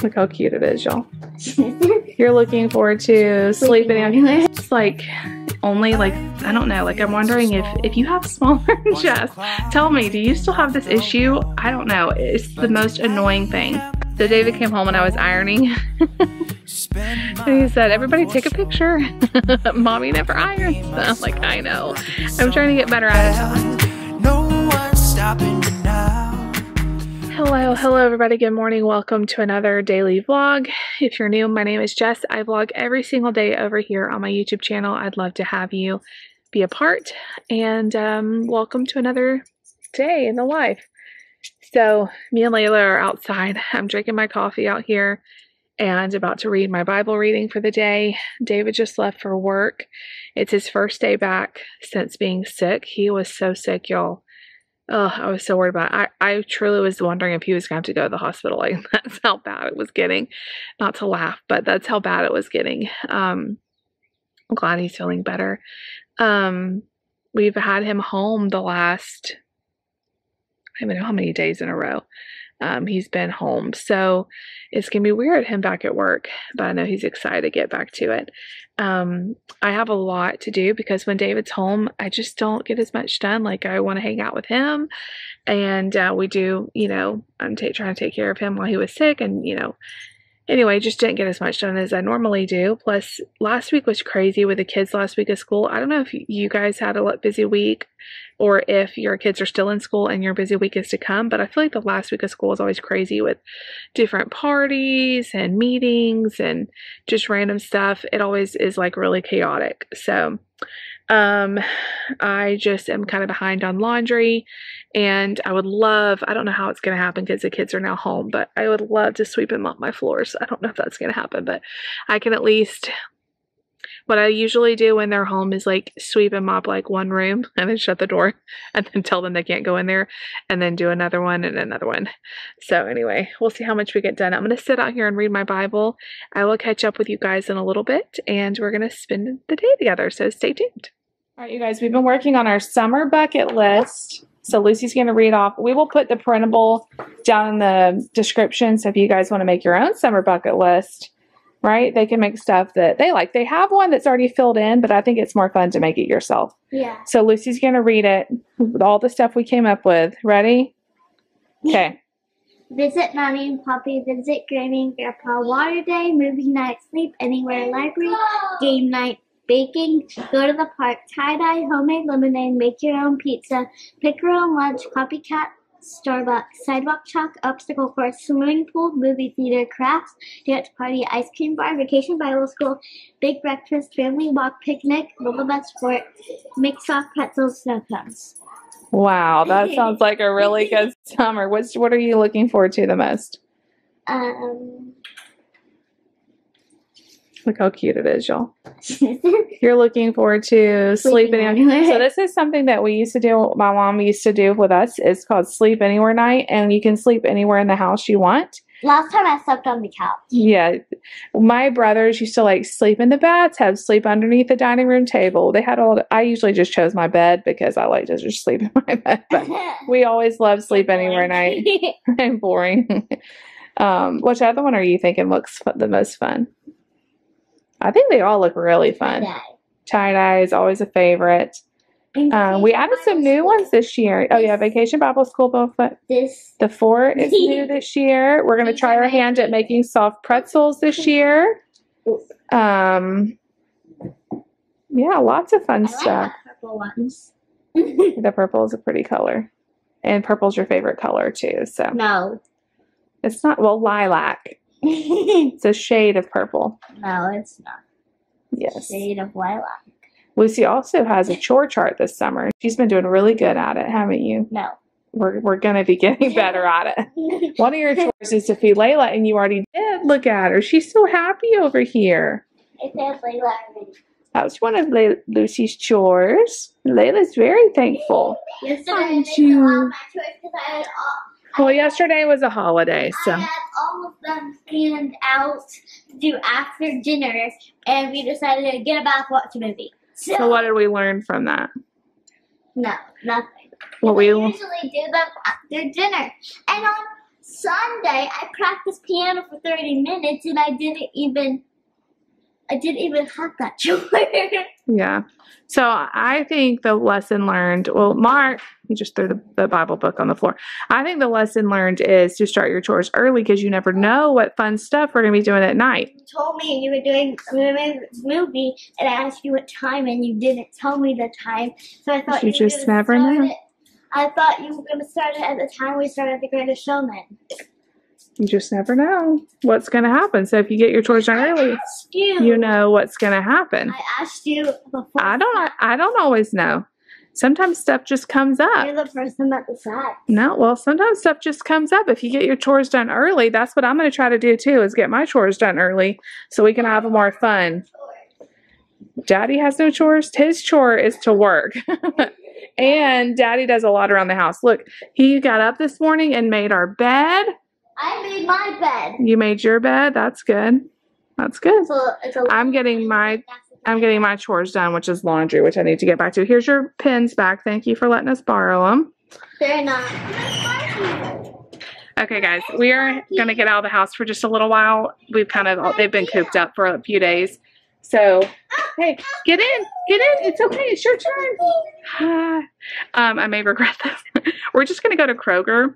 Look how cute it is, y'all. You're looking forward to sleeping anywhere. It's like only like, I don't know, like I'm wondering if you have smaller Jess, tell me, do you still have this issue? I don't know. It's the most annoying thing. So David came home and I was ironing. And he said, everybody take a picture. Mommy never irons. I'm like, I know. I'm trying to get better at it. No one's stopping me now. Hello everybody, good morning. Welcome to another daily vlog. If you're new, my name is Jess. I vlog every single day over here on my YouTube channel. I'd love to have you be a part, and welcome to another day in the life. So me and Laila are outside. I'm drinking my coffee out here and about to read my Bible reading for the day. David just left for work. It's his first day back since being sick. He was so sick, y'all. Oh, I was so worried about it. I truly was wondering if he was going to have to go to the hospital. Like, that's how bad it was getting. Not to laugh, but that's how bad it was getting. I'm glad he's feeling better. We've had him home the last, I don't even know how many days in a row. He's been home. So it's going to be weird him back at work, but I know he's excited to get back to it. I have a lot to do because when David's home, I just don't get as much done. Like, I want to hang out with him, and we do, you know, I'm trying to take care of him while he was sick, and, you know, anyway, just didn't get as much done as I normally do. Plus, last week was crazy with the kids last week of school. I don't know if you guys had a busy week or if your kids are still in school and your busy week is to come, but I feel like the last week of school is always crazy with different parties and meetings and just random stuff. It always is like really chaotic. So I just am kind of behind on laundry, and I would love, I don't know how it's going to happen because the kids are now home, but I would love to sweep and mop my floors. I don't know if that's going to happen, but I can at least, what I usually do when they're home is like sweep and mop like one room and then shut the door and then tell them they can't go in there, and then do another one and another one. So anyway, we'll see how much we get done. I'm going to sit out here and read my Bible. I will catch up with you guys in a little bit, and we're going to spend the day together. So stay tuned. All right, you guys, we've been working on our summer bucket list. So Lucy's going to read off. We will put the printable down in the description. So if you guys want to make your own summer bucket list, right, they can make stuff that they like. They have one that's already filled in, but I think it's more fun to make it yourself. Yeah. So Lucy's going to read it with all the stuff we came up with. Ready? Okay. Visit Mommy and Poppy, visit Granny and Grandpa, water day, movie night, sleep anywhere, library, game night, baking, go to the park, tie-dye, homemade lemonade, make your own pizza, pick your own lunch, copycat, Starbucks, sidewalk chalk, obstacle course, swimming pool, movie theater, crafts, dance party, ice cream bar, vacation Bible school, big breakfast, family walk, picnic, little bus sport, mix off pretzels, snow cones. Wow, that sounds like a really good summer. What are you looking forward to the most? Look how cute it is, y'all. You're looking forward to sleeping anywhere. So this is something that we used to do, my mom used to do with us. It's called Sleep Anywhere Night, and you can sleep anywhere in the house you want. Last time I slept on the couch. Yeah. My brothers used to like sleep in the bathtub, sleep underneath the dining room table. They had I usually just chose my bed because I like to just sleep in my bed. But we always loved Sleep Anywhere Night. I'm boring. Which other one are you thinking looks the most fun? I think they all look really fun. Tie-dye is always a favorite. We added some new ones this year. Oh, yeah, Vacation Bible School booklet. The fort is new this year. We're going to try our hand at making soft pretzels this year. Yeah, lots of fun stuff. The purple ones. The purple is a pretty color. And purple's your favorite color, too. So No. It's not, well, lilac. It's a shade of purple. No, it's not. Yes. Shade of lilac. Lucy also has a chore chart this summer. She's been doing really good at it, haven't you? No. We're going to be getting better at it. One of your chores is to feed Laila, and you already did. Look at her. She's so happy over here. It says Laila already. That was one of Lucy's chores. Laila's very thankful. Yesterday, Aren't you? all my chores because I had Well, yesterday was a holiday, so. I had all of them planned out to do after dinner, and we decided to get a bath, watch a movie. So what did we learn from that? No, nothing. Well, we usually do them after dinner. And on Sunday, I practiced piano for 30 minutes and I didn't even have that chore. Yeah. So I think the lesson learned, well, Mark, he just threw the Bible book on the floor. I think the lesson learned is to start your chores early because you never know what fun stuff we're going to be doing at night. You told me you were doing a movie and I asked you what time and you didn't tell me the time. So I thought you just never know. I thought you were going to start it at the time we started The Greatest Showman. You just never know what's going to happen. So if you get your chores done early, you know what's going to happen. I asked you before. I don't always know. Sometimes stuff just comes up. You're the person that decides. No, well, sometimes stuff just comes up. If you get your chores done early, that's what I'm going to try to do too, is get my chores done early so we can have more fun. Daddy has no chores. His chore is to work. And Daddy does a lot around the house. Look, he got up this morning and made our bed. I made my bed. You made your bed? That's good. That's good. I'm getting my chores done, which is laundry, which I need to get back to. Here's your pins back. Thank you for letting us borrow them. They're not. Okay, guys, we are going to get out of the house for just a little while. They've been cooped up for a few days. So, hey, get in. It's okay. It's your turn. I may regret this. We're just going to go to Kroger.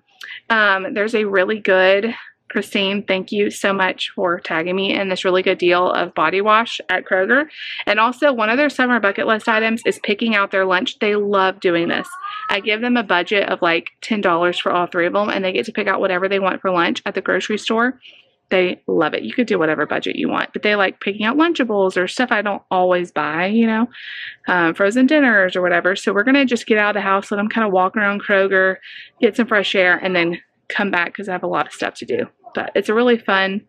There's a really good, Christine, thank you so much for tagging me in this really good deal of body wash at Kroger. And also one of their summer bucket list items is picking out their lunch. They love doing this. I give them a budget of like $10 for all 3 of them, and they get to pick out whatever they want for lunch at the grocery store. They love it. You could do whatever budget you want, but they like picking out Lunchables or stuff I don't always buy, you know, frozen dinners or whatever. So we're going to just get out of the house, let them kind of walk around Kroger, get some fresh air, and then come back because I have a lot of stuff to do. But it's a really fun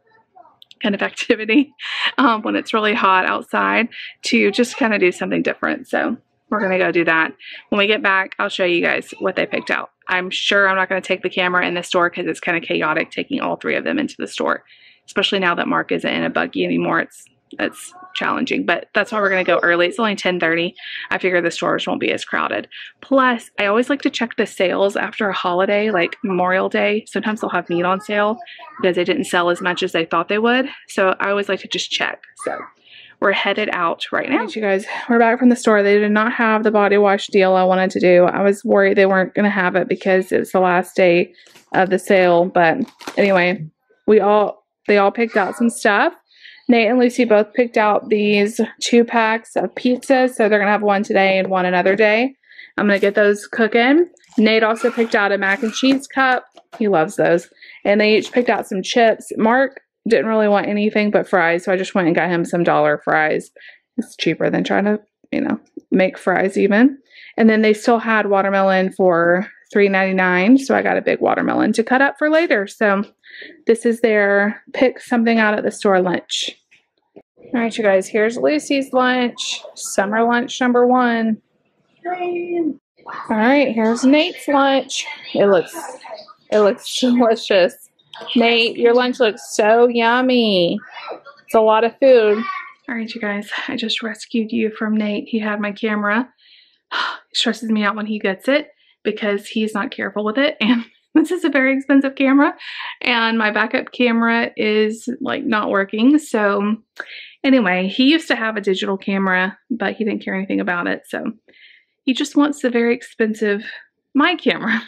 kind of activity when it's really hot outside to just kind of do something different. So we're going to go do that. When we get back, I'll show you guys what they picked out. I'm sure I'm not going to take the camera in the store because it's kind of chaotic taking all 3 of them into the store, especially now that Mark isn't in a buggy anymore. It's challenging, but that's why we're going to go early. It's only 10:30. I figure the stores won't be as crowded. Plus, I always like to check the sales after a holiday, like Memorial Day. Sometimes they'll have meat on sale because they didn't sell as much as they thought they would. So I always like to just check. So we're headed out right now. Right, you guys, we're back from the store. They did not have the body wash deal I wanted to do. I was worried they weren't going to have it because it was the last day of the sale. But anyway, they all picked out some stuff. Nate and Lucy both picked out these 2 packs of pizzas. So they're going to have one today and one another day. I'm going to get those cooking. Nate also picked out a mac and cheese cup. He loves those. And they each picked out some chips. Mark didn't really want anything but fries, so I just went and got him some dollar fries. It's cheaper than trying to, you know, make fries even. And then they still had watermelon for $3.99, so I got a big watermelon to cut up for later. So this is their pick something out at the store lunch. All right, you guys, here's Lucy's lunch, summer lunch number 1. All right, here's Nate's lunch. It looks delicious. Nate, your lunch looks so yummy. It's a lot of food. All right, you guys, I just rescued you from Nate. He had my camera. It stresses me out when he gets it because he's not careful with it. And this is a very expensive camera. And my backup camera is like not working. So anyway, he used to have a digital camera, but he didn't care anything about it. So he just wants the very expensive my camera.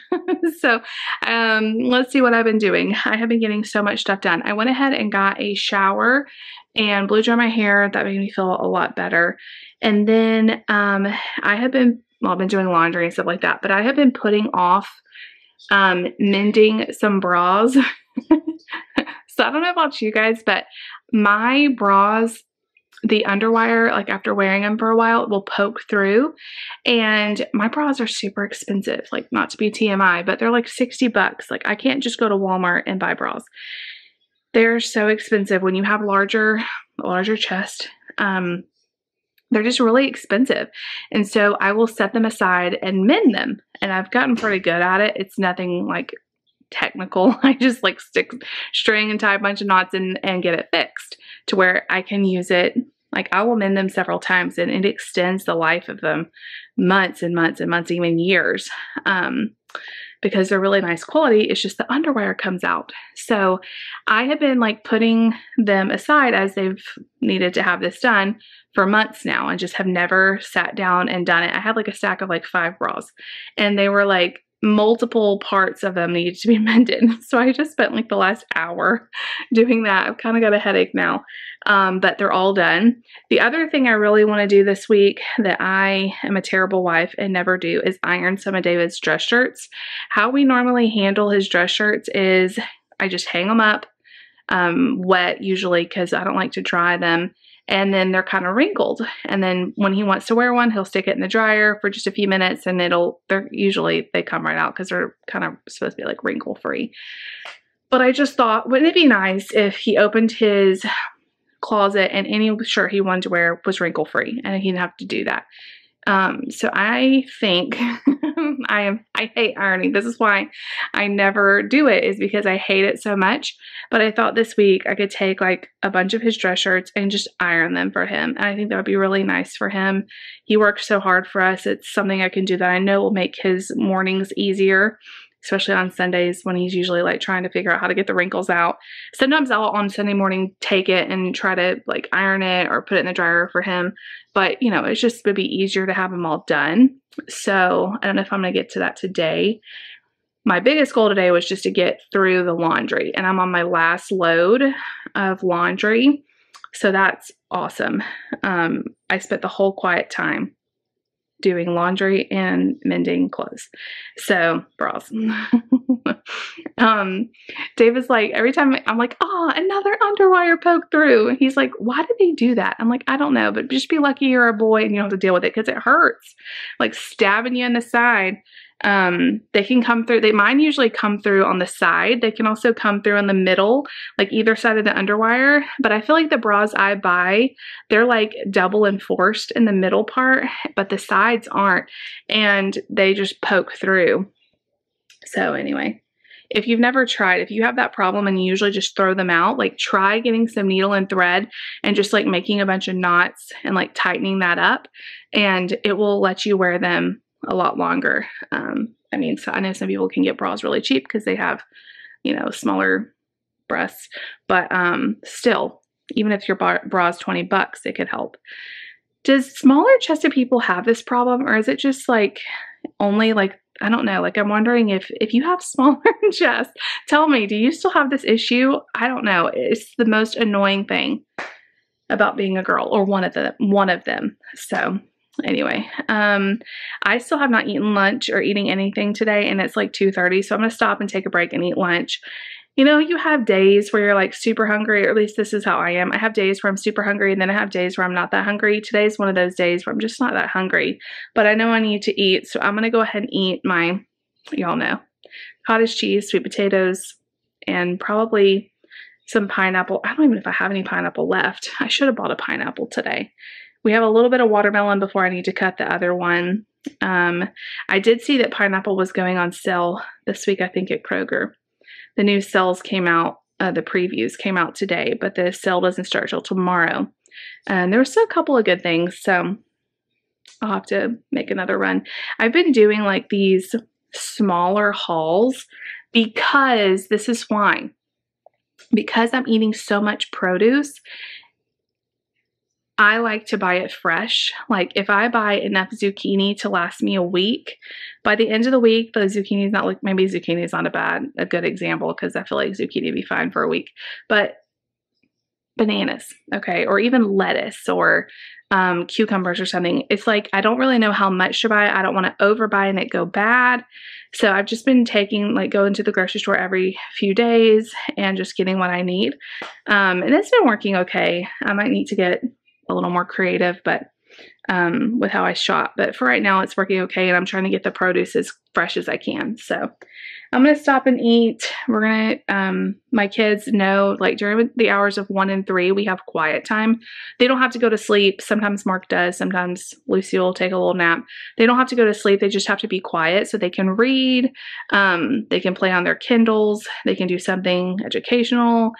So let's see what I've been doing. I have been getting so much stuff done. I went ahead and got a shower and blew dry my hair. That made me feel a lot better. And then I've been doing laundry and stuff like that, but I have been putting off mending some bras. So I don't know about you guys, but my bras, the underwire, like after wearing them for a while, will poke through. And my bras are super expensive, like not to be TMI, but they're like $60. Like I can't just go to Walmart and buy bras. They're so expensive when you have larger chest. They're just really expensive. And so I will set them aside and mend them. And I've gotten pretty good at it. It's nothing like technical. I just like stick string and tie a bunch of knots and get it fixed to where I can use it. Like I will mend them several times and it extends the life of them months and months and months, even years. because they're really nice quality. It's just the underwire comes out. So I have been like putting them aside as they've needed to have this done for months now, and just have never sat down and done it. I had like a stack of like 5 bras, and they were like multiple parts of them needed to be mended. So I just spent like the last hour doing that. I've kind of got a headache now, but they're all done. The other thing I really want to do this week that I am a terrible wife and never do is iron some of David's dress shirts. How we normally handle his dress shirts is I just hang them up wet usually, because I don't like to dry them. And then they're kind of wrinkled. And then when he wants to wear one, he'll stick it in the dryer for just a few minutes, and they come right out because they're kind of supposed to be like wrinkle free. But I just thought, wouldn't it be nice if he opened his closet and any shirt he wanted to wear was wrinkle free, and he didn't have to do that. So I think I hate ironing. This is why I never do it, is because I hate it so much. But I thought this week I could take like a bunch of his dress shirts and just iron them for him. And I think that would be really nice for him. He works so hard for us. It's something I can do that I know will make his mornings easier, especially on Sundays when he's usually like trying to figure out how to get the wrinkles out. Sometimes I'll on Sunday morning take it and try to like iron it or put it in the dryer for him. But you know, it's just would be easier to have them all done. So I don't know if I'm going to get to that today. My biggest goal today was just to get through the laundry, and I'm on my last load of laundry. So that's awesome. I spent the whole quiet time doing laundry and mending clothes. So bras. David's like, every time I'm like, oh, another underwire poked through. And he's like, why did they do that? I'm like, I don't know, but just be lucky you're a boy and you don't have to deal with it, because it hurts. Like stabbing you in the side. They can come through. Mine usually come through on the side. They can also come through in the middle, like either side of the underwire. But I feel like the bras I buy, they're like double enforced in the middle part, but the sides aren't, and they just poke through. So anyway, if you've never tried, if you have that problem and you usually just throw them out, like try getting some needle and thread and just like making a bunch of knots and like tightening that up, and it will let you wear them a lot longer. I mean, so I know some people can get bras really cheap because they have, you know, smaller breasts, but still, even if your bra's $20, it could help. Does smaller chested people have this problem, or is it just like only like, I don't know, like I'm wondering if you have smaller chests, tell me, do you still have this issue? I don't know. It's the most annoying thing about being a girl, or one of them. So anyway, I still have not eaten lunch or eating anything today, and it's like 2:30, so I'm going to stop and take a break and eat lunch. You know, you have days where you're like super hungry, or at least this is how I am. I have days where I'm super hungry, and then I have days where I'm not that hungry. Today's one of those days where I'm just not that hungry, but I know I need to eat, so I'm going to go ahead and eat my, y'all know, cottage cheese, sweet potatoes, and probably some pineapple. I don't even know if I have any pineapple left. I should have bought a pineapple today. We have a little bit of watermelon before I need to cut the other one. I did see that pineapple was going on sale this week, I think at Kroger. The new sales came out, the previews came out today, but the sale doesn't start till tomorrow. And there were still a couple of good things, so I'll have to make another run. I've been doing like these smaller hauls because this is why. Because I'm eating so much produce, I like to buy it fresh. Like if I buy enough zucchini to last me a week, by the end of the week, the zucchini is not like, maybe zucchini is not a good example, because I feel like zucchini would be fine for a week, but bananas, okay, or even lettuce or cucumbers or something. It's like, I don't really know how much to buy. I don't want to overbuy and it go bad. So I've just been going to the grocery store every few days and just getting what I need. And it's been working okay. I might need to get a little more creative, but with how I shop. But for right now, it's working okay, and I'm trying to get the produce as fresh as I can. So I'm going to stop and eat. We're going to, my kids know, like during the hours of 1 and 3, we have quiet time. They don't have to go to sleep. Sometimes Mark does. Sometimes Lucy will take a little nap. They don't have to go to sleep. They just have to be quiet so they can read. They can play on their Kindles. They can do something educational.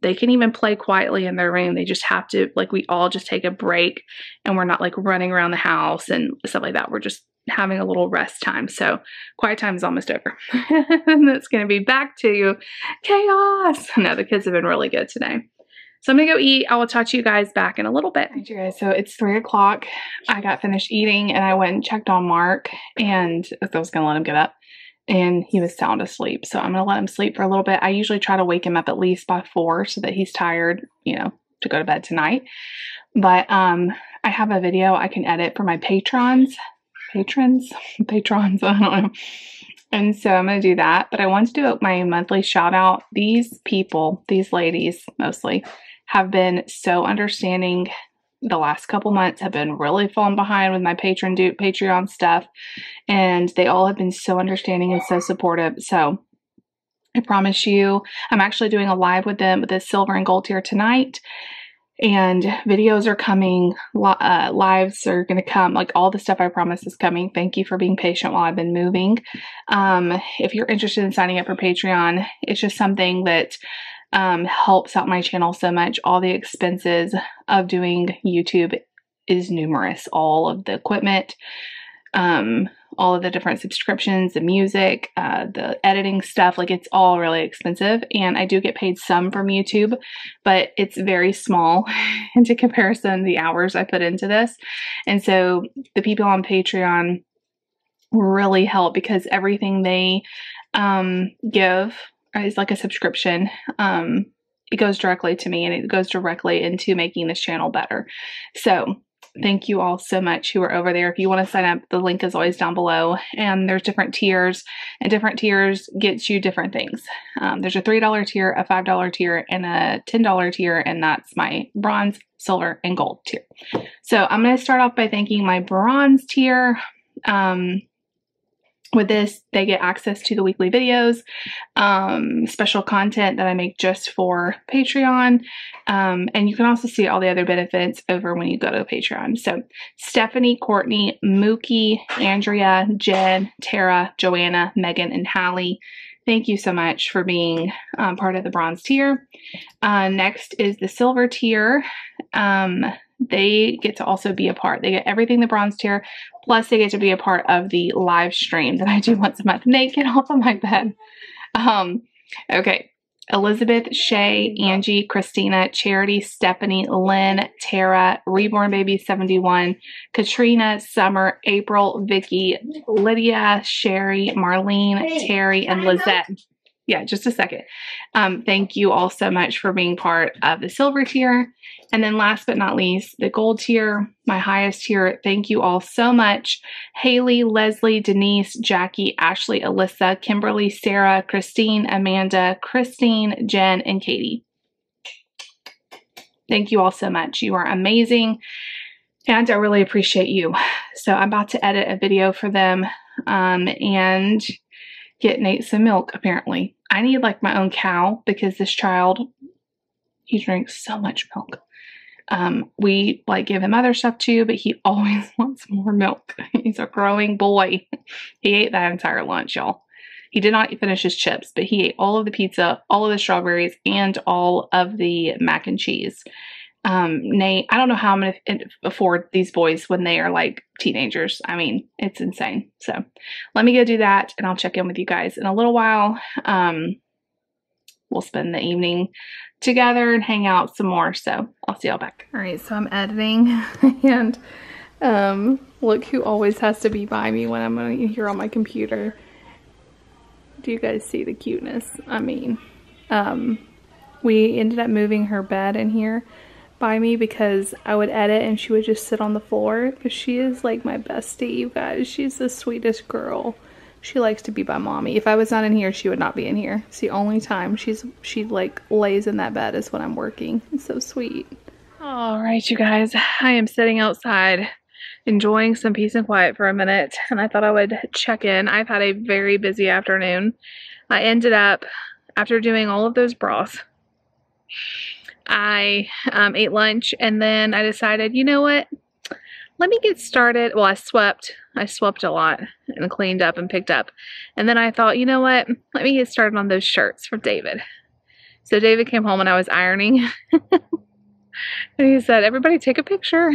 They can even play quietly in their room. They just have to, like, we all just take a break, and we're not like running around the house and stuff like that. We're just having a little rest time. So quiet time is almost over. And it's going to be back to chaos. No, the kids have been really good today. So I'm going to go eat. I will talk to you guys back in a little bit. Right, you guys, so it's 3 o'clock. I got finished eating and I went and checked on Mark, and I was going to let him get up, and he was sound asleep. So I'm going to let him sleep for a little bit. I usually try to wake him up at least by 4 so that he's tired, you know, to go to bed tonight. But I have a video I can edit for my patrons, I don't know. And so I'm going to do that. But I want to do my monthly shout out. These people, these ladies mostly, have been so understanding. The last couple months have been really falling behind with my Patreon stuff. And they all have been so understanding and so supportive. So I promise you, I'm actually doing a live with them with the silver and gold tier tonight. And videos are coming, lives are going to come, like all the stuff I promised is coming. Thank you for being patient while I've been moving. If you're interested in signing up for Patreon, it's just something that helps out my channel so much. All the expenses of doing YouTube is numerous. All of the equipment, all of the different subscriptions, the music, the editing stuff, like it's all really expensive. And I do get paid some from YouTube, but it's very small into comparison the hours I put into this. And so the people on Patreon really help because everything they give is like a subscription. It goes directly to me and it goes directly into making this channel better. So thank you all so much who are over there. If you want to sign up, the link is always down below. And there's different tiers, and different tiers gets you different things. There's a $3 tier, a $5 tier, and a $10 tier, and that's my bronze, silver, and gold tier. So I'm going to start off by thanking my bronze tier. With this, they get access to the weekly videos, special content that I make just for Patreon, and you can also see all the other benefits over when you go to Patreon. So Stephanie, Courtney, Mookie, Andrea, Jen, Tara, Joanna, Megan, and Hallie, thank you so much for being part of the bronze tier. Next is the silver tier. They get to also be a part. They get everything the bronze tier, plus they get to be a part of the live stream that I do once a month naked off of my bed. Okay. Elizabeth, Shay, Angie, Christina, Charity, Stephanie, Lynn, Tara, Reborn Baby 71, Katrina, Summer, April, Vicky, Lydia, Sherry, Marlene, Terry, and Lizette. Yeah, just a second. Thank you all so much for being part of the silver tier. And then last but not least, the gold tier, my highest tier. Thank you all so much. Haley, Leslie, Denise, Jackie, Ashley, Alyssa, Kimberly, Sarah, Christine, Amanda, Christine, Jen, and Katie. Thank you all so much. You are amazing. And I really appreciate you. So I'm about to edit a video for them and get Nate some milk, apparently. I need like my own cow because this child, he drinks so much milk. We like give him other stuff too, but he always wants more milk. He's a growing boy. He ate that entire lunch, y'all. He did not finish his chips, but he ate all of the pizza, all of the strawberries, and all of the mac and cheese. Nate, I don't know how I'm going to afford these boys when they are like teenagers. I mean, it's insane. So let me go do that and I'll check in with you guys in a little while. We'll spend the evening together and hang out some more. So I'll see y'all back. All right. So I'm editing and, look who always has to be by me when I'm here on my computer. Do you guys see the cuteness? I mean, we ended up moving her bed in here by me because I would edit and she would just sit on the floor, because she is like my bestie, you guys. She's the sweetest girl. She likes to be by mommy. If I was not in here, she would not be in here. It's the only time she like lays in that bed is when I'm working. It's so sweet. All right, you guys, I am sitting outside enjoying some peace and quiet for a minute, and I thought I would check in. I've had a very busy afternoon. I ended up, after doing all of those bras, I ate lunch, and then I decided, you know what, let me get started. Well, I swept a lot and cleaned up and picked up, and then I thought, you know what, let me get started on those shirts from David. So David came home and I was ironing And he said, everybody take a picture.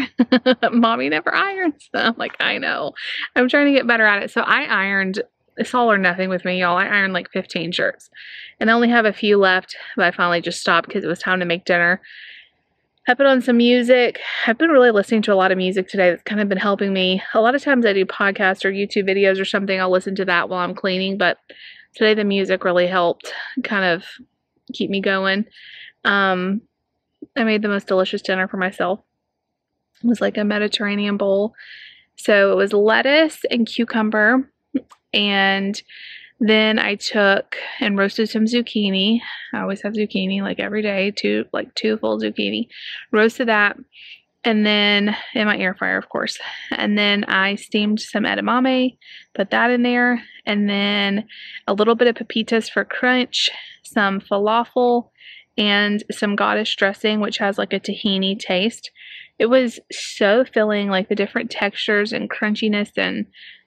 Mommy never irons. I'm like, I know. I'm trying to get better at it. So I ironed, it's all or nothing with me, y'all. I ironed like 15 shirts. And I only have a few left, but I finally just stopped because it was time to make dinner. I put on some music. I've been really listening to a lot of music today that's kind of been helping me. A lot of times I do podcasts or YouTube videos or something. I'll listen to that while I'm cleaning, but today the music really helped kind of keep me going. I made the most delicious dinner for myself. It was like a Mediterranean bowl. So it was lettuce and cucumber, and then I took and roasted some zucchini. I always have zucchini like every day, two full zucchini. Roasted that, and then in my air fryer, of course. And then I steamed some edamame, put that in there, and then a little bit of pepitas for crunch, some falafel, and some goddess dressing, which has like a tahini taste. It was so filling, like the different textures and crunchiness, and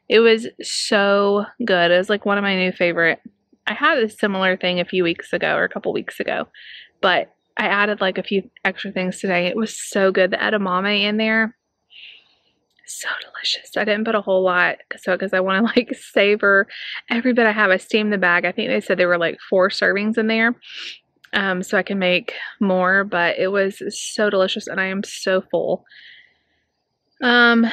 it was so good. It was like one of my new favorite. I had a similar thing a few weeks ago or a couple weeks ago, but I added like a few extra things today. It was so good. The edamame in there, so delicious. I didn't put a whole lot because I want to like savor every bit I have. I steamed the bag. I think they said there were like 4 servings in there. So I can make more, but it was so delicious and I am so full. The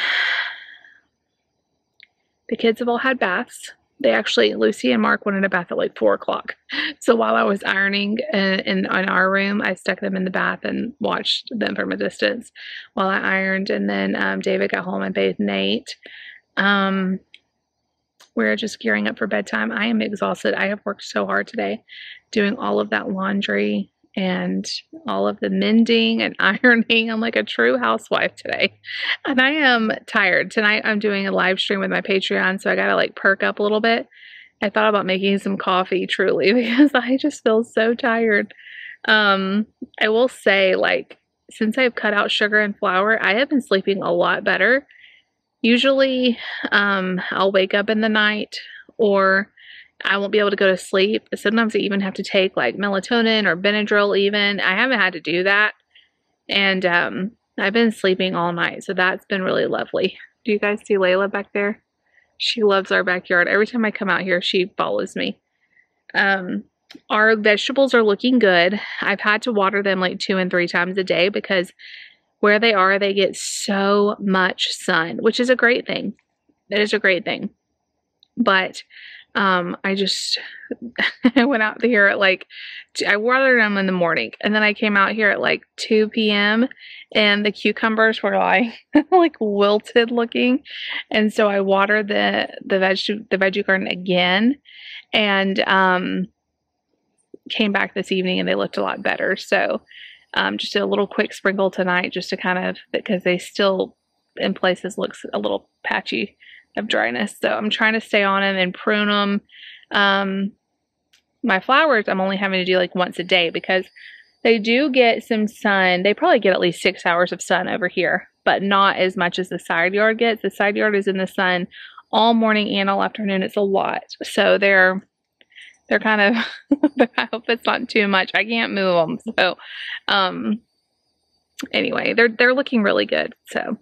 kids have all had baths. They actually, Lucy and Mark wanted a bath at like 4 o'clock. So while I was ironing in our room, I stuck them in the bath and watched them from a distance while I ironed. And then David got home and bathed Nate. We're just gearing up for bedtime. I am exhausted. I have worked so hard today doing all of that laundry and all of the mending and ironing. I'm like a true housewife today. And I am tired. Tonight I'm doing a live stream with my Patreon, so I gotta like perk up a little bit. I thought about making some coffee, truly, because I just feel so tired. I will say, like, since I've cut out sugar and flour, I have been sleeping a lot better. Usually, I'll wake up in the night or I won't be able to go to sleep. Sometimes I even have to take like melatonin or Benadryl even. I haven't had to do that. And I've been sleeping all night. So that's been really lovely. Do you guys see Laila back there? She loves our backyard. Every time I come out here, she follows me. Our vegetables are looking good. I've had to water them like 2 and 3 times a day because where they are, they get so much sun, which is a great thing. It is a great thing. But I just, I went out here at like, I watered them in the morning, and then I came out here at like 2 p.m. and the cucumbers were like, like wilted looking. And so I watered the veggie garden again, and came back this evening and they looked a lot better. So just did a little quick sprinkle tonight just to kind of, because they still in places looks a little patchy of dryness. So I'm trying to stay on them and prune them. My flowers I'm only having to do like once a day because they do get some sun. They probably get at least 6 hours of sun over here, but not as much as the side yard gets. The side yard is in the sun all morning and all afternoon. It's a lot. So they're kind of, I hope it's not too much. I can't move them. So, anyway, they're looking really good. So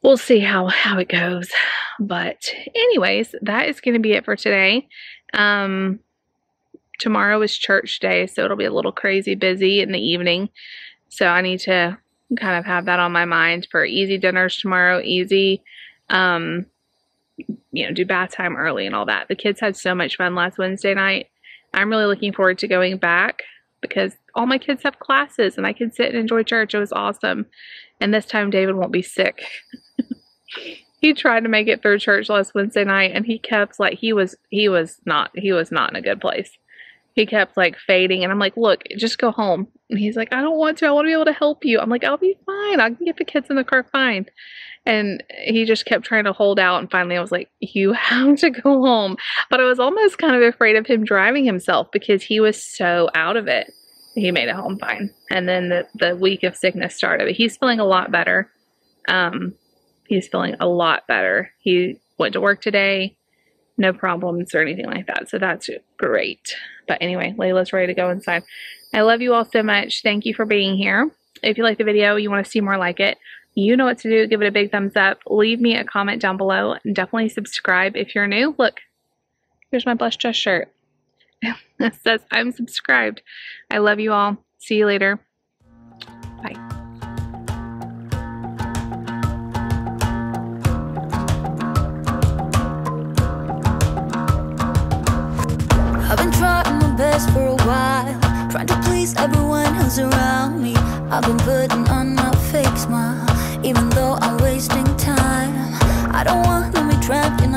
we'll see how it goes. But anyways, that is going to be it for today. Tomorrow is church day, so it'll be a little crazy busy in the evening. So I need to kind of have that on my mind for easy dinners tomorrow, easy, do bath time early and all that. The kids had so much fun last Wednesday night. I'm really looking forward to going back because all my kids have classes and I can sit and enjoy church. It was awesome. And this time David won't be sick. He tried to make it through church last Wednesday night and he kept like, he was not in a good place. He kept like fading and I'm like, look, just go home. And he's like, I don't want to. I want to be able to help you. I'm like, I'll be fine. I can get the kids in the car fine. And he just kept trying to hold out. And finally I was like, you have to go home. But I was almost kind of afraid of him driving himself because he was so out of it. He made it home fine. And then the week of sickness started. But he's feeling a lot better. He's feeling a lot better. He went to work today. No problems or anything like that. So that's great. But anyway, Layla's ready to go inside. I love you all so much. Thank you for being here. If you like the video, you want to see more like it, you know what to do. Give it a big thumbs up. Leave me a comment down below. And definitely subscribe if you're new. Look, here's my Bless Jess shirt. It says I'm subscribed. I love you all. See you later. Bye. I've been trying my best for a while, trying to please everyone who's around me. I've been putting on a fake smile, even though I'm wasting time. I don't want to be trapped in a